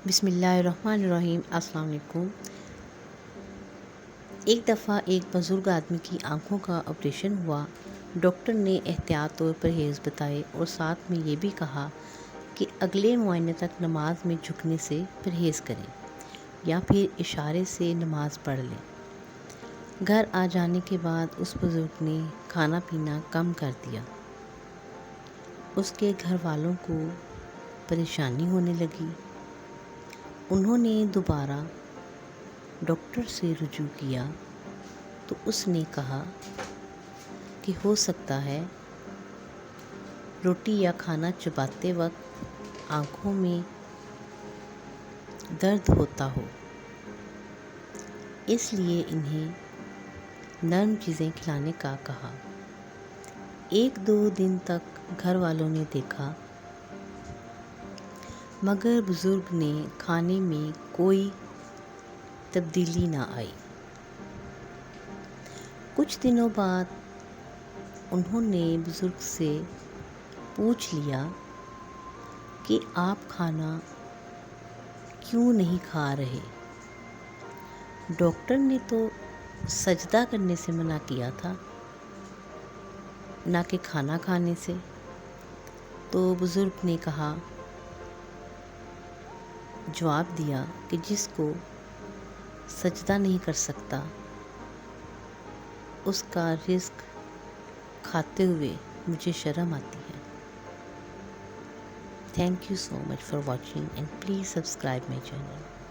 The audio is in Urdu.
بسم اللہ الرحمن الرحیم۔ السلام علیکم۔ ایک دفعہ ایک بزرگ آدمی کی آنکھوں کا آپریشن ہوا۔ ڈاکٹر نے احتیاط اور پرہیز بتائے اور ساتھ میں یہ بھی کہا کہ اگلے معائنے تک نماز میں جھکنے سے پرہیز کریں یا پھر اشارے سے نماز پڑھ لیں۔ گھر آ جانے کے بعد اس بزرگ نے کھانا پینا کم کر دیا۔ اس کے گھر والوں کو پریشانی ہونے لگی۔ انہوں نے دوبارہ ڈاکٹر سے رجوع کیا تو اس نے کہا کہ ہو سکتا ہے روٹی یا کھانا چباتے وقت آنکھوں میں درد ہوتا ہو، اس لیے انہیں نرم چیزیں کھلانے کا کہا۔ ایک دو دن تک گھر والوں نے دیکھا مگر بزرگ نے کھانے میں کوئی تبدیلی نہ آئی۔ کچھ دنوں بعد انہوں نے بزرگ سے پوچھ لیا کہ آپ کھانا کیوں نہیں کھا رہے؟ ڈاکٹر نے تو سجدہ کرنے سے منع کیا تھا، نہ کہ کھانا کھانے سے۔ تو بزرگ نے کہا، جواب دیا کہ جس کو سجدہ نہیں کر سکتا اس کا رزق کھاتے ہوئے مجھے شرم آتی ہے۔ Thank you so much for watching and please subscribe my channel.